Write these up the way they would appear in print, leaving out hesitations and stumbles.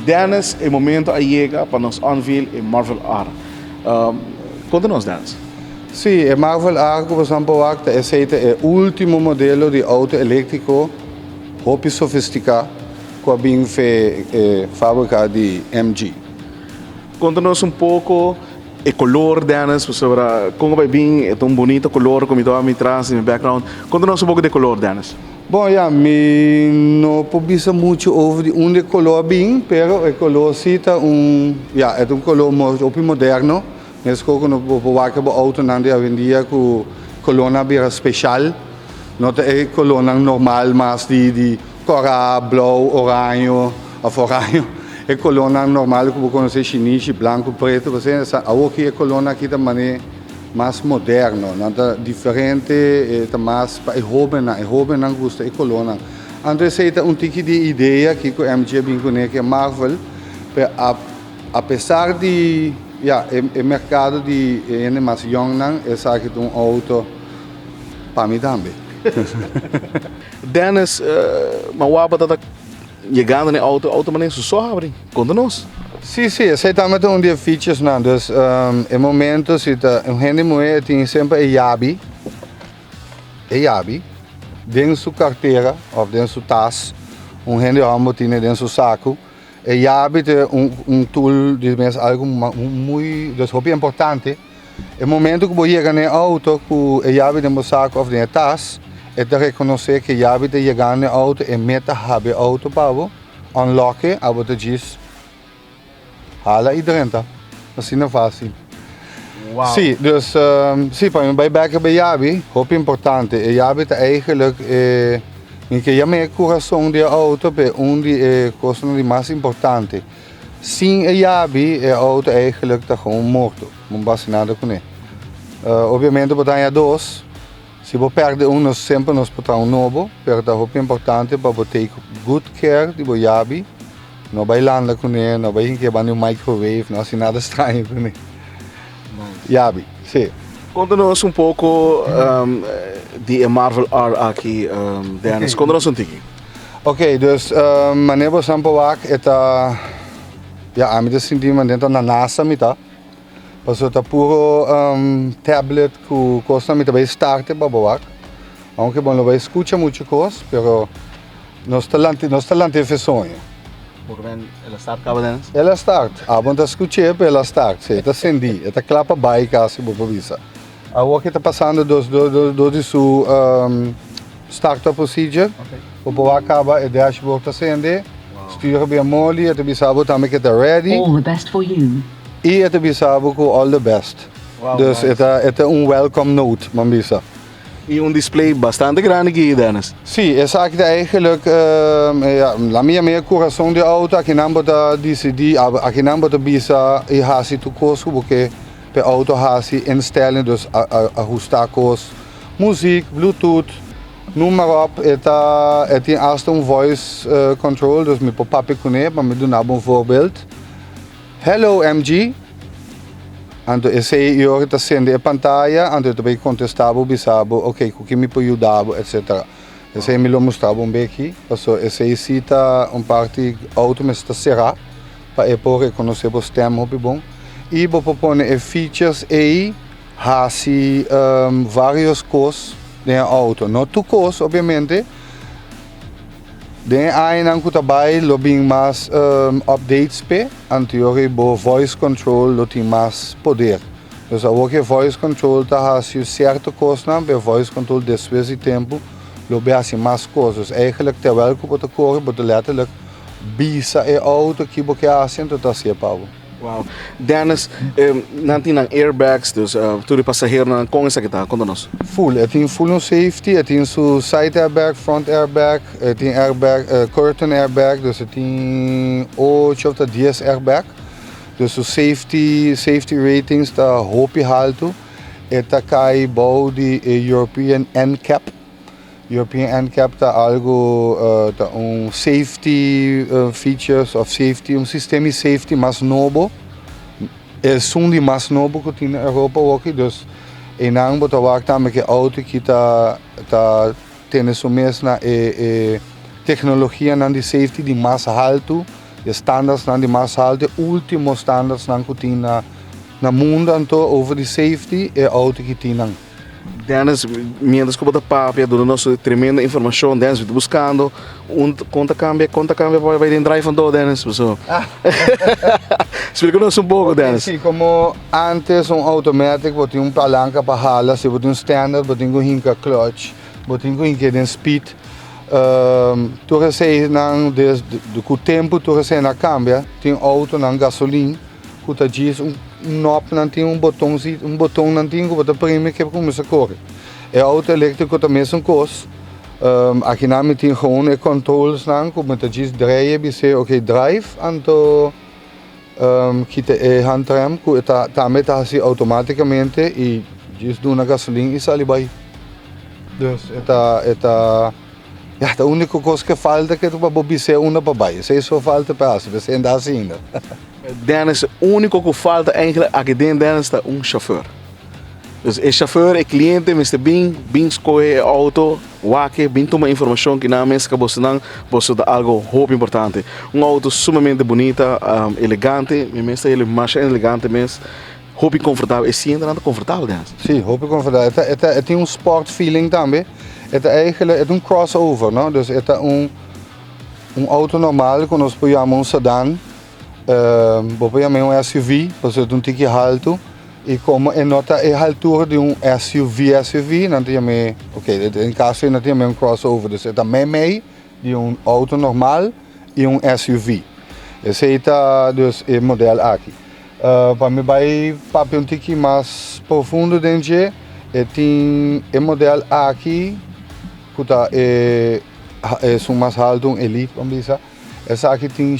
Dennis, o momento chega para nos unveil em Marvel R. Conta-nos, Dennis. Sim, a Marvel R que você pode é o último modelo de auto elétrico, muito sofisticado, que é fabricado de MG. Conta-nos pouco o color, Dennis, sobre como vai bem, é tão bonito color, como estou me traz no background. Conta-nos pouco de color, Dennis. Bom, não publica muito sobre de color bem, mas o color cita é color muito moderno. Nesse caso, no o auto não é vendido com coluna bem especial, não é coluna normal, mas de cor blau, orange, orange. É coluna normal que você conhece chinês, branco, preto. Você aqui é coluna aqui também mais moderno, nada diferente, mais para jovem não gosta de coluna. Então essa é tipo de ideia que o MG bem conhece que é Marvel, apesar de o mercado de mais jovem não é só que auto para mim também. Dennis, mas o abata chegando no auto maneiro só abre. Conta-nos. Sim, esse também tem de features não, dus em momentos gente mulher tem sempre a chave, dentro da sua carteira ou dentro da sua taça, gente homem tem dentro do seu saco. A chave é tool de algo muito, muito importante. Em momento que você chega no auto com a chave dentro do saco ou dentro da taça, é de reconhecer que a chave está chegando no auto e meta o auto para você, unlock, a você diz hala e dentro. Assim é fácil. Wow. Sim, dus para mim bij back bij chave, muito importante. A chave é eigenlijk que é o coração da auto, é de coisa mais importante. Sem a chave, a auto eigenlijk está morto, não passa nada com ele. Obviamente, você tem dois. Se você perde nós sempre nos podemos novo, mas é muito importante para você take good care de sua chave. Não vai landa com ele, não vai quebrar no microwave, não assim nada estranho com ele. Chave, sim. Conta-nos pouco de Marvel R aqui, Dennis. Conta-nos tique. Ok, dus maneira você pode a mim sentir dentro da NASA, Parce que puro tablet que custa muito bem start para boar. Aunque bom, não vai escutar muita coisa, pero nós talante é sonho. Porque ela start acaba Dennis. Ela start. A bom tá escutar, ela start. Se tá sendi, tá clapa bike assim por visa. A o que tá passando do seu startup procedure. O boa acaba e dashboard tá sendi. Stuur bem mole, e te sabe também que tá ready. All the best for you. E te bisabo com all the best. Wow, dus nice. é welcome note, mambisa. E display bastante grande aqui, Dennis. Sim, é aqui eigenlijk, a minha coração de auto, aqui não bota decidir, aqui não bota bisa e hasi tu coisa, porque o auto hasi instellen, dus ajustar coisa, música, Bluetooth, noem maar op. Het tem eerst voice control, dus me pop-up com ele, maar me doen een voorbeeld. Hello MG. Então esse eu está sendo a pantalla, então também contestava, bisabo, ok, o que me pode ajudar, etc. Esse me lo mostrava aqui, então esse cita parte auto me está será para poder reconhecer o sistema muito bom. E vou propor features aí, hasi várias coisas no auto, não tu coisas, obviamente. Den een que trabalha lo bem mais updates pe, anterior bo voice control lo tem mais poder. Então o que voice control tá assim certo coisa, be voice control depois de tempo lo be assim mais coisas. Eigenlijk terwijl que você corre, você letterlijk bisa e auto que você assim tá se pavo. Wow. Dennis, não tem airbags, dus tudo passageiro não com essa que tá, conta-nos. Full, tem full safety, tem su side airbag, front airbag, tem airbag, curtain airbag, dus tem 8 of 10 airbag. Dus su safety ratings tá hopi alto. Eta cai bau de European NCAP. European NCAP tá algo tá safety features of safety, sistema de safety mais novo. É de mais novo que tem na Europa aqui, dus em não botar o também que auto que tá tendo sua mesma tecnologia de safety de mais alto, de standards na de mais alta, último standards na kutina na mundo anto over the safety e auto que tinham. Dennis, mientras que bota papia, dando nossa tremenda informação, Dennis, estou buscando, conta cambia, vai dentro drive todo, Dennis, pessoal. Explica-nos pouco, Dennis. Sim, como antes automático, tinha palanca para hala, se tinha standard, tinha hinka clutch, tinha hinka speed. Tu recebe com o tempo, tu recebe na cambia, tem auto na gasolina, que tu diz knob não tem botão não tem que prime que começa a correr. É auto elétrico também são coisas. Aqui na me tem gewoon controles não, como tu diz draai, você ok drive, anto kita handrem, que também tá assim automaticamente e diz do na gasolina e sai vai. Dus a única coisa que falta é que tu vai ser uma para baixo. Se isso falta para você ainda assim. Dennis, o único que falta eigenlijk aqui dentro Dennis é chauffeur. Dus o chauffeur é cliente, Mr. Bing escolhe auto, wake, Bing toma informação que na mesa que você não, você dá algo muito importante. Auto sumamente bonita, elegante, mesmo ele mais elegante mesmo, muito confortável. E sim, ainda confortável, Dennis. Sim, muito confortável. Tem sport feeling também. É um crossover, não? Dus é auto normal, que nós chamamos sedã. Um SUV, você tem um tique alto e como é nota a altura de SUV, não tem em caso não tem crossover, então é meio de auto normal e SUV. Esse é dus o modelo aqui. Para mim vai para um tique mais profundo dentro, tem o modelo aqui que é mais alto, elite, vamos dizer. Essa aqui tem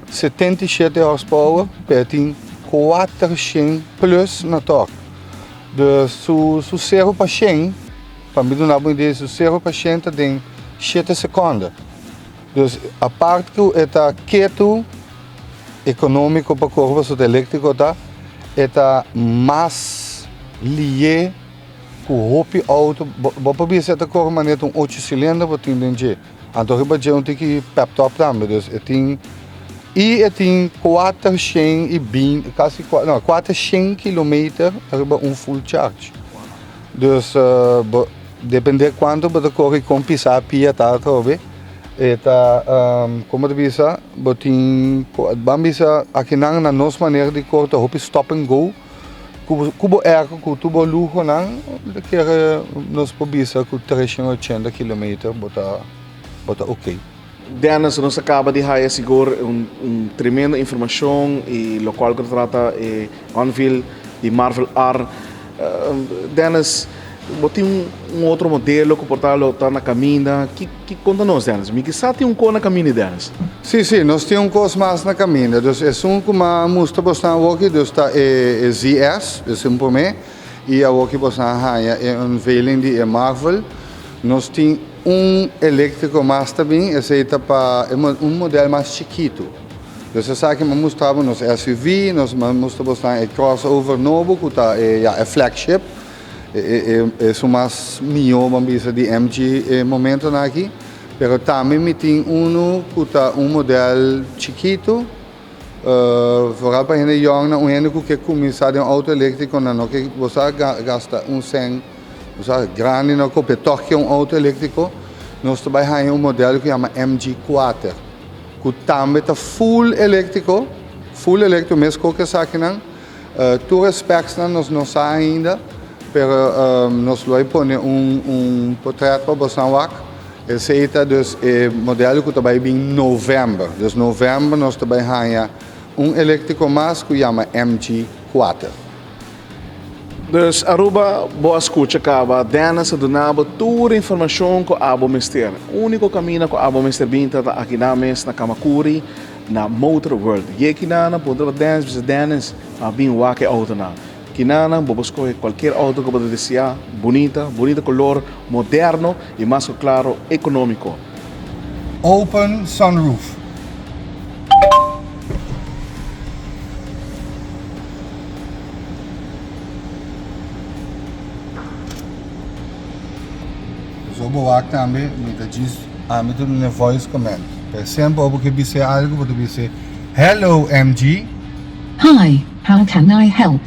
77 horsepower, tem 400 plus na torque. Dus su 0 para 100, para mim não é ideia, su 0 para 100 tem 7 segundos. Dus a parte que é quieto, econômico para correr sobre elétrico, é mais lié com o hopi auto. Vou para ver se é correr maneira 8 cilindros, para ter dentro. Então riba je tem que pep top também, dus tem 420, quase 400 km riba full charge. Dus depende quanto você corre com pisar pia tá trobe. Eta como diz, vamos aqui na nossa maneira de correr, hopi stop and go. Cubo tubo luxo não, que nós podemos com 380 km, bota ok. Dennis, nós acaba de raiar seguro tremenda informação e o qual que trata Anvil e Marvel R. Dennis, tem outro modelo que portalo está na caminha. Que conta-nos, Dennis? Me que sabe tem coisa na caminha, Dennis? Sim, nós temos coisa mais na caminha. Dus é como mostra bastante aqui, dus está ZS, é um pouco e aqui bastante raiar é unveiling de Marvel. Nós temos elétrico mais também, esse é para modelo mais chiquito. Dus essa aqui nós mostramos nos SUV, nós mostramos bastante crossover novo, que é flagship. É mais melhor, vamos dizer, de MG momento aqui. Mas também tem que modelo chiquito, vooral para gente jong, na gente que começar de auto elétrico, não que você gasta cent, você grande não que toque auto elétrico, nós também temos modelo que chama MG4, que também está full elétrico, mesmo que essa aqui não, todos os specs nós não sabemos ainda. Pero nós vamos pôr portrait para você lá. Esse é o modelo que vai vir em novembro. Dus novembro nós também temos elétrico mais que chama MG4. Dus Aruba, boa escuta, acaba. Dennis, donava toda a informação que a abo mister. O único caminho que a abo mister binta aqui na mesa, na Kamakuri, na Motor World. E aqui na ponta Dennis, a bem o que auto na. Kinana, vamos escolher qualquer auto que você desejar, bonita color, moderno e mais claro, econômico. Open sunroof. Zo bewaakt aan me, met dat is aan me doen een voice command. Sempre porque você algo, você dizer hello MG, Hi, how can I help?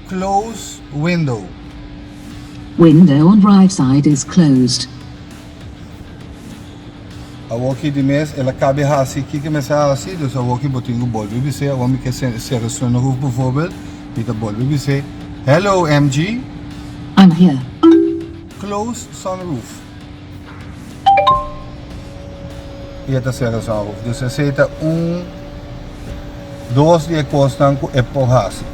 close window. Window on right side is closed. A walkie de mes, ela cabe assim, que começa assim, dus a walkie botinho bol, we say, a que ser sonroof bijvoorbeeld, met de bol, we say hello MG, I'm here. close sunroof. E esta será sunroof. Dus aceita 1, 2 die constam é por assim.